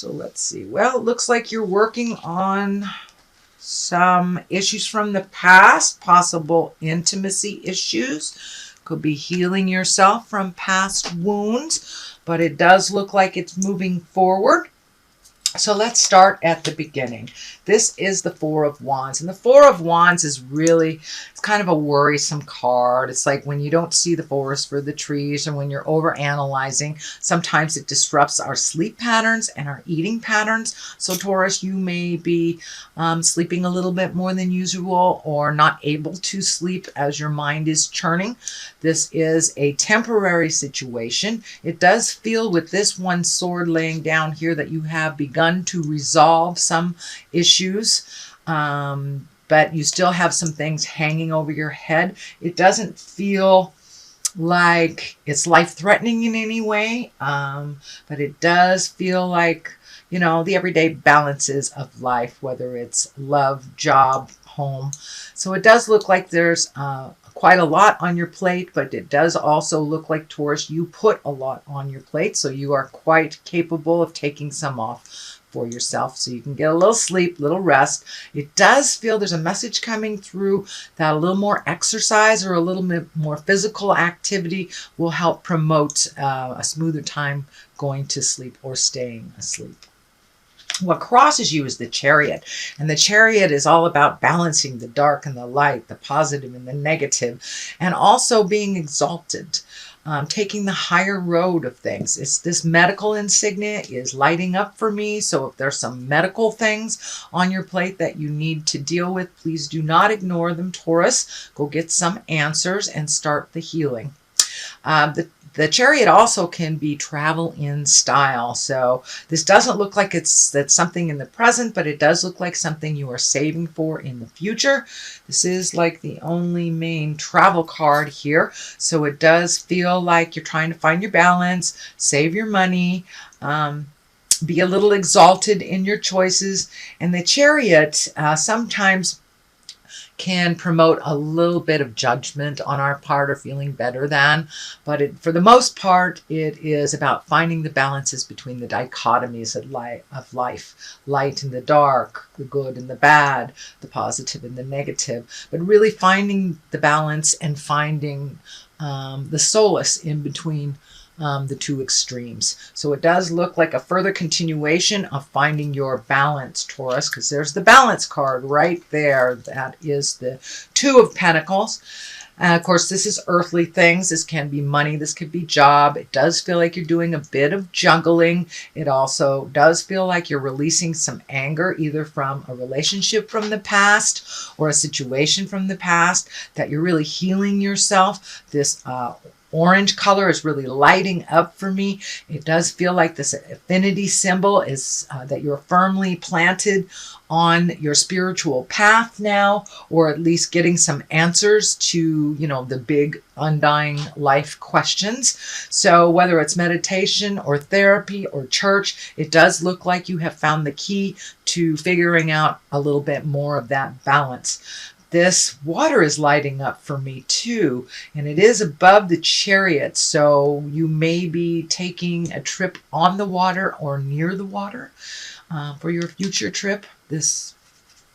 So let's see. Well, it looks like you're working on some issues from the past, possible intimacy issues. Could be healing yourself from past wounds, but it does look like it's moving forward. So let's start at the beginning. This is the Four of Wands. And the Four of Wands is really, it's kind of a worrisome card. It's like when you don't see the forest for the trees, and when you're over analyzing, sometimes it disrupts our sleep patterns and our eating patterns. So Taurus, you may be sleeping a little bit more than usual, or not able to sleep as your mind is churning. This is a temporary situation. It does feel with this one sword laying down here that you have begun to resolve some issues, but you still have some things hanging over your head. It doesn't feel like it's life-threatening in any way, but it does feel like, you know, the everyday balances of life, whether it's love, job, home. So it does look like there's quite a lot on your plate, but it does also look like, Taurus, you put a lot on your plate, so you are quite capable of taking some off for yourself so you can get a little sleep, little rest. It does feel there's a message coming through that a little more exercise or a little bit more physical activity will help promote a smoother time going to sleep or staying asleep. What crosses you is the Chariot, and the Chariot is all about balancing the dark and the light, the positive and the negative, and also being exalted, taking the higher road of things. It's this medical insignia is lighting up for me. So if there's some medical things on your plate that you need to deal with, please do not ignore them, Taurus. Go get some answers and start the healing. The Chariot also can be travel in style. So this doesn't look like that's something in the present, but it does look like something you are saving for in the future. This is like the only main travel card here. So it does feel like you're trying to find your balance, save your money, be a little exalted in your choices. And the Chariot sometimes can promote a little bit of judgment on our part or feeling better than, but for the most part, it is about finding the balances between the dichotomies of life, light and the dark, the good and the bad, the positive and the negative, but really finding the balance and finding the solace in between the two extremes. So it does look like a further continuation of finding your balance, Taurus, because there's the balance card right there. That is the Two of Pentacles. Of course, this is earthly things. This can be money. This could be job. It does feel like you're doing a bit of juggling. It also does feel like you're releasing some anger, either from a relationship from the past or a situation from the past, that you're really healing yourself. This orange color is really lighting up for me. It does feel like this affinity symbol is that you're firmly planted on your spiritual path now, or at least getting some answers to, you know, the big undying life questions. So whether it's meditation or therapy or church, it does look like you have found the key to figuring out a little bit more of that balance. This water is lighting up for me too, and it is above the Chariot, so you may be taking a trip on the water or near the water for your future trip. This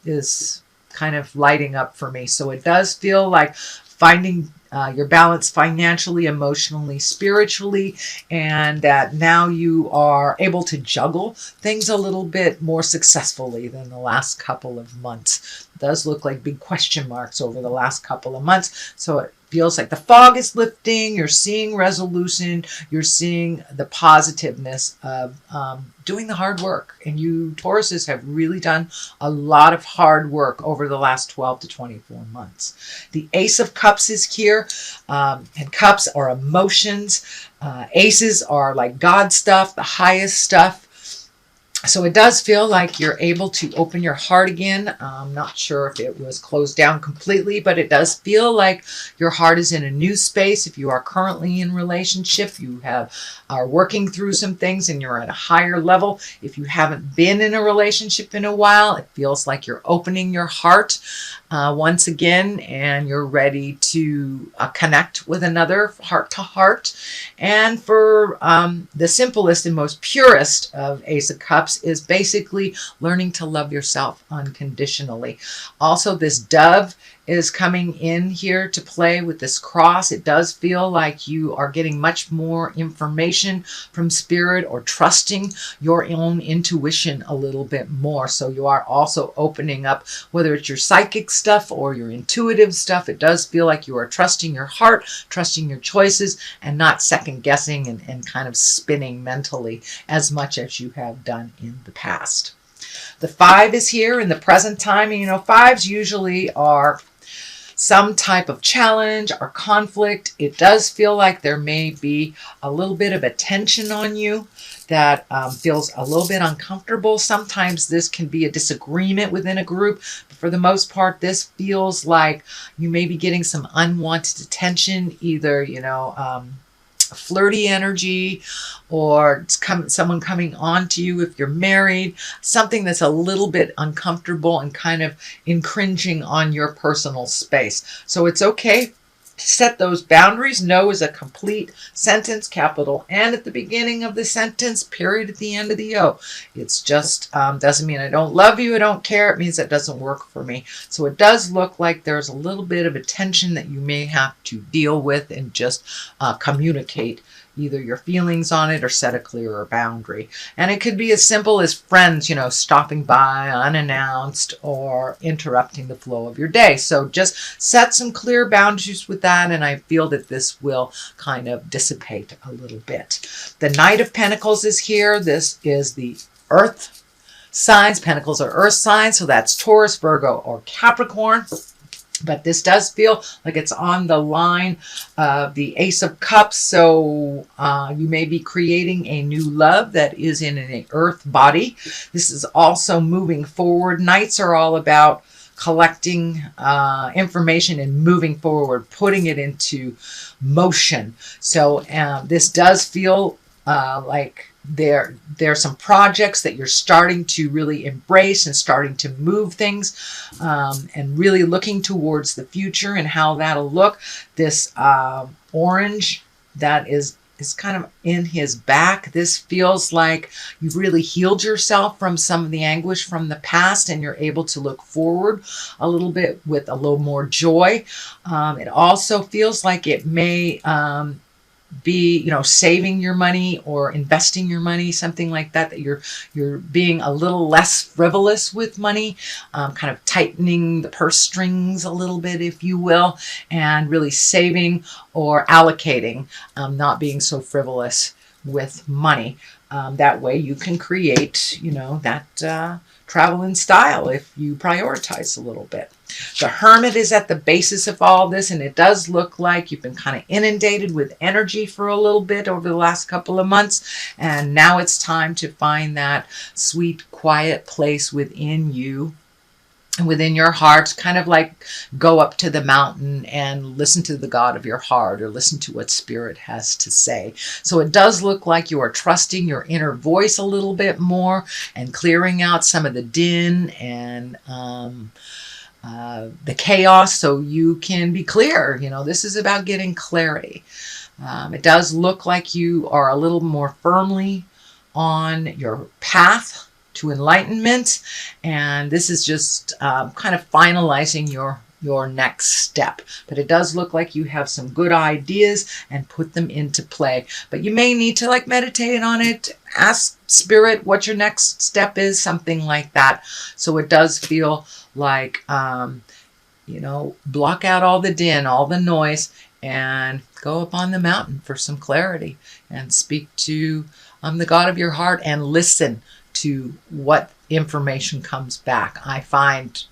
is kind of lighting up for me, so it does feel like finding your balance financially, emotionally, spiritually, and that now you are able to juggle things a little bit more successfully than the last couple of months. It does look like big question marks over the last couple of months. So it feels like the fog is lifting. You're seeing resolution. You're seeing the positiveness of doing the hard work. And you Tauruses have really done a lot of hard work over the last 12 to 24 months. The Ace of Cups is here, and cups are emotions. Aces are like God stuff, the highest stuff. So it does feel like you're able to open your heart again. I'm not sure if it was closed down completely, but it does feel like your heart is in a new space. If you are currently in a relationship, you are working through some things and you're at a higher level. If you haven't been in a relationship in a while, it feels like you're opening your heart once again, and you're ready to connect with another heart to heart. And for the simplest and most purest of Ace of Cups, Cups is basically learning to love yourself unconditionally. Also, this Dove is coming in here to play with this cross. It does feel like you are getting much more information from Spirit, or trusting your own intuition a little bit more. So you are also opening up, whether it's your psychic stuff or your intuitive stuff. It does feel like you are trusting your heart, trusting your choices, and not second guessing and kind of spinning mentally as much as you have done in the past. The 5 is here in the present time. And, you know, 5s usually are some type of challenge or conflict. It does feel like there may be a little bit of a tension on you that feels a little bit uncomfortable. Sometimes this can be a disagreement within a group, but for the most part, this feels like you may be getting some unwanted attention, either, you know, flirty energy, or someone coming on to you if you're married, something that's a little bit uncomfortable and kind of infringing on your personal space. So it's okay to set those boundaries. No is a complete sentence, capital N at the beginning of the sentence, period at the end of the O. It's just doesn't mean I don't love you, I don't care. It means that doesn't work for me. So it does look like there's a little bit of a tension that you may have to deal with and just communicate either your feelings on it or set a clearer boundary. And it could be as simple as friends, you know, stopping by unannounced or interrupting the flow of your day. So just set some clear boundaries with that, and I feel that this will kind of dissipate a little bit. The Knight of Pentacles is here. This is the Earth signs. Pentacles are Earth signs, so that's Taurus, Virgo, or Capricorn. But this does feel like it's on the line of the Ace of Cups. So you may be creating a new love that is in an earth body. This is also moving forward. Knights are all about collecting information and moving forward, putting it into motion. So this does feel like there's some projects that you're starting to really embrace and starting to move things, and really looking towards the future and how that'll look. This orange that is kind of in his back. This feels like you've really healed yourself from some of the anguish from the past, and you're able to look forward a little bit with a little more joy. It also feels like it may be, you know, saving your money or investing your money, something like that, that you're being a little less frivolous with money, kind of tightening the purse strings a little bit, if you will, and really saving or allocating, not being so frivolous with money. That way you can create, you know, that travel in style if you prioritize a little bit. The Hermit is at the basis of all this, and it does look like you've been kind of inundated with energy for a little bit over the last couple of months, and now it's time to find that sweet, quiet place within you and within your heart. Kind of like go up to the mountain and listen to the God of your heart, or listen to what Spirit has to say. So it does look like you are trusting your inner voice a little bit more and clearing out some of the din and the chaos, so you can be clear. You know, this is about getting clarity. It does look like you are a little more firmly on your path to enlightenment, and this is just kind of finalizing your next step. But it does look like you have some good ideas and put them into play. But you may need to like meditate on it, ask Spirit what your next step is, something like that. So it does feel like, you know, block out all the din, all the noise, and go up on the mountain for some clarity and speak to the God of your heart and listen to what information comes back. I find,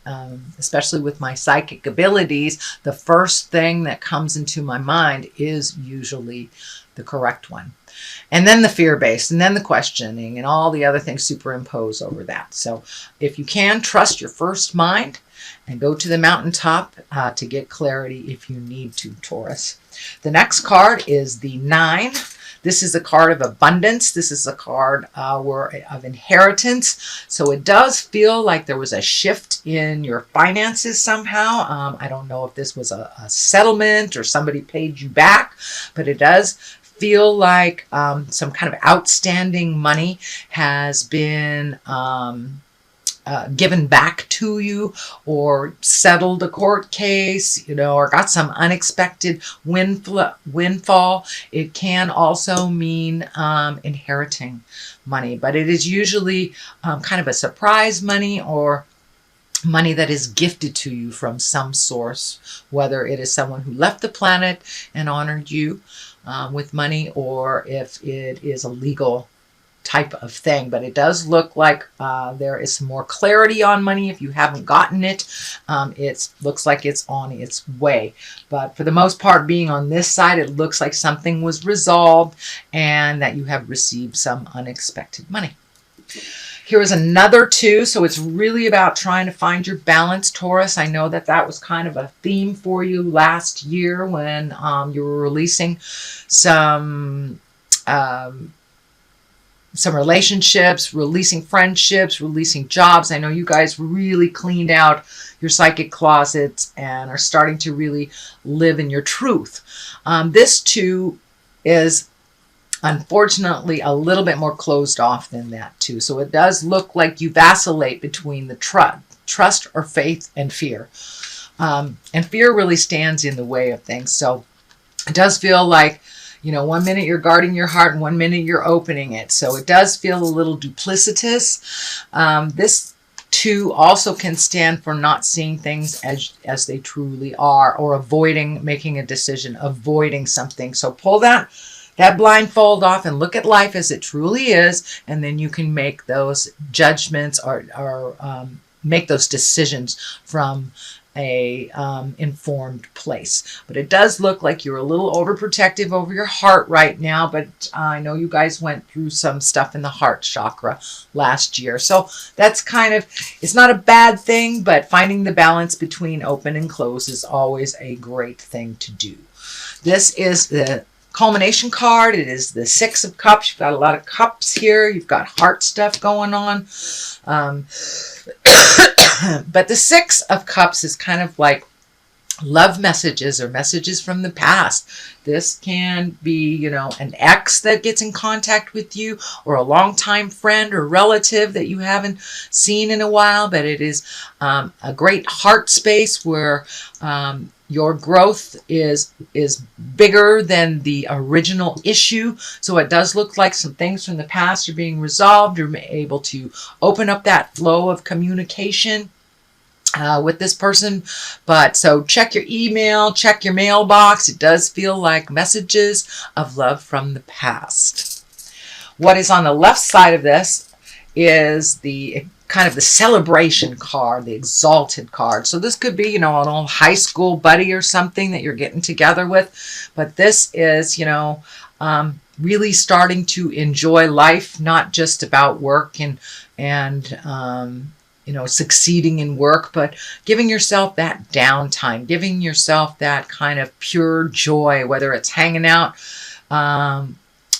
especially with my psychic abilities, the first thing that comes into my mind is usually the correct one. And then the fear-based, and then the questioning, and all the other things superimpose over that. So if you can, trust your first mind and go to the mountaintop to get clarity if you need to, Taurus. The next card is the 9. This is a card of abundance. This is a card of inheritance. So it does feel like there was a shift in your finances somehow. I don't know if this was a settlement or somebody paid you back, but it does feel like some kind of outstanding money has been given back to you, or settled a court case, or got some unexpected windfall. It can also mean inheriting money, but it is usually kind of a surprise money, or money that is gifted to you from some source, whether it is someone who left the planet and honored you with money, or if it is a legal type of thing. But it does look like there is some more clarity on money. If you haven't gotten it, it looks like it's on its way. But for the most part, being on this side, it looks like something was resolved and that you have received some unexpected money. Here is another 2. So it's really about trying to find your balance, Taurus. I know that that was kind of a theme for you last year when you were releasing some relationships, releasing friendships, releasing jobs. I know you guys really cleaned out your psychic closets and are starting to really live in your truth. This too is unfortunately a little bit more closed off than that too. So it does look like you vacillate between the trust or faith and fear. And fear really stands in the way of things. So it does feel like, 1 minute you're guarding your heart and 1 minute you're opening it. So it does feel a little duplicitous. This too also can stand for not seeing things as they truly are, or avoiding making a decision, avoiding something. So pull that blindfold off and look at life as it truly is, and then you can make those judgments or make those decisions from a informed place. But it does look like you're a little overprotective over your heart right now, but I know you guys went through some stuff in the heart chakra last year. So that's it's not a bad thing, but finding the balance between open and close is always a great thing to do. This is the culmination card. It is the 6 of Cups. You've got a lot of cups here. You've got heart stuff going on. But the 6 of Cups is kind of like love messages or messages from the past. This can be, an ex that gets in contact with you, or a longtime friend or relative that you haven't seen in a while. But it is a great heart space where your growth is bigger than the original issue. So it does look like some things from the past are being resolved. You're able to open up that flow of communication with this person. But so check your email, check your mailbox. It does feel like messages of love from the past. What is on the left side of this is the kind of the celebration card, the exalted card. So this could be, an old high school buddy or something that you're getting together with. But this is, really starting to enjoy life, not just about work and succeeding in work, but giving yourself that downtime, giving yourself that kind of pure joy, whether it's hanging out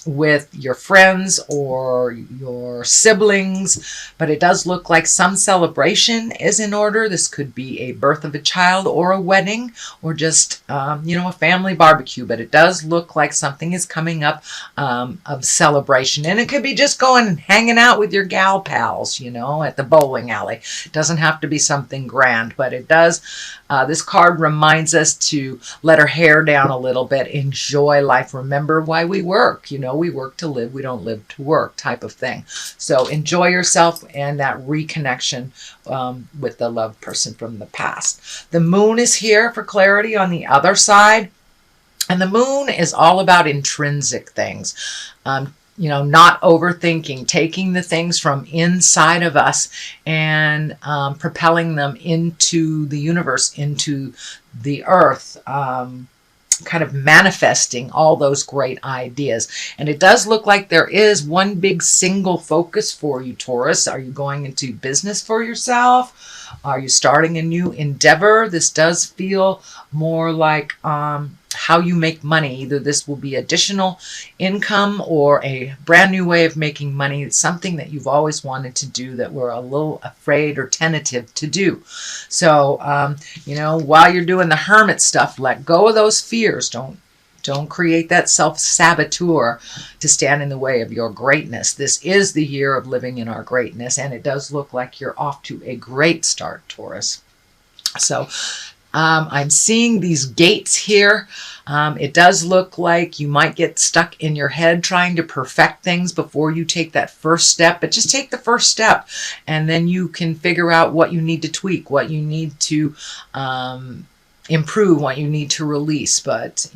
with your friends or your siblings. But it does look like some celebration is in order. This could be a birth of a child or a wedding, or just a family barbecue. But it does look like something is coming up of celebration, and it could be just going and hanging out with your gal pals, at the bowling alley. It doesn't have to be something grand, but it does. This card reminds us to let our hair down a little bit, enjoy life, remember why we work. We work to live, we don't live to work, type of thing. So enjoy yourself and that reconnection with the loved person from the past. The moon is here for clarity on the other side. And the moon is all about intrinsic things. Not overthinking, taking the things from inside of us and propelling them into the universe, into the earth, kind of manifesting all those great ideas. And it does look like there is one big single focus for you, Taurus. Are you going into business for yourself? Are you starting a new endeavor? This does feel more like how you make money. Either this will be additional income or a brand new way of making money. It's something that you've always wanted to do that we're a little afraid or tentative to do. So, while you're doing the hermit stuff, let go of those fears. Don't Don't create that self-saboteur to stand in the way of your greatness. This is the year of living in our greatness, and it does look like you're off to a great start, Taurus. So I'm seeing these gates here. It does look like you might get stuck in your head trying to perfect things before you take that first step, but just take the first step and then you can figure out what you need to tweak, what you need to improve, what you need to release. But,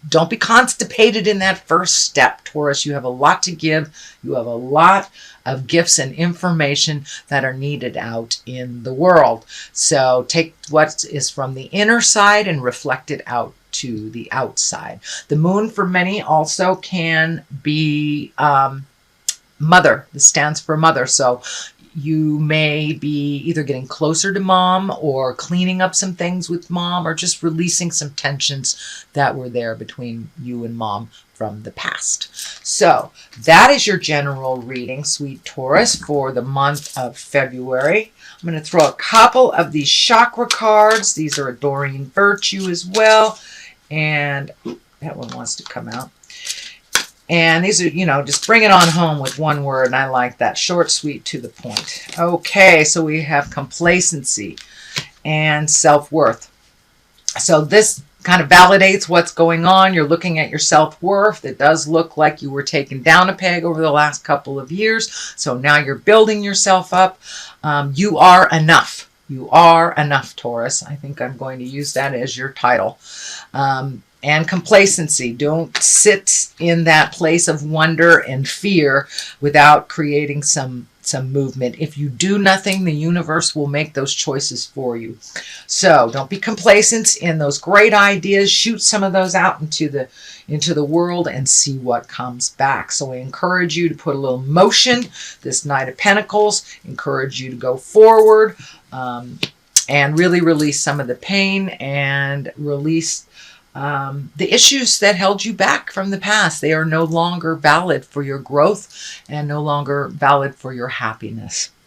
don't be constipated in that first step, Taurus. You have a lot to give. You have a lot of gifts and information that are needed out in the world. So take what is from the inner side and reflect it out to the outside. The moon for many also can be mother. This stands for mother. So you may be either getting closer to mom or cleaning up some things with mom or just releasing some tensions that were there between you and mom from the past. So that is your general reading, sweet Taurus, for the month of February. I'm going to throw a couple of these chakra cards. These are Adoring Virtue as well. And that one wants to come out. And these are, just bring it on home with one word. And I like that. Short, sweet, to the point. Okay, so we have complacency and self-worth. So this kind of validates what's going on. You're looking at your self-worth. It does look like you were taken down a peg over the last couple of years. So now you're building yourself up. You are enough. You are enough, Taurus. I think I'm going to use that as your title. And complacency. Don't sit in that place of wonder and fear without creating some movement. If you do nothing, the universe will make those choices for you. So don't be complacent in those great ideas. Shoot some of those out into the world and see what comes back. So I encourage you to put a little motion. This Knight of Pentacles, encourage you to go forward and really release some of the pain and release the issues that held you back from the past. They are no longer valid for your growth and no longer valid for your happiness.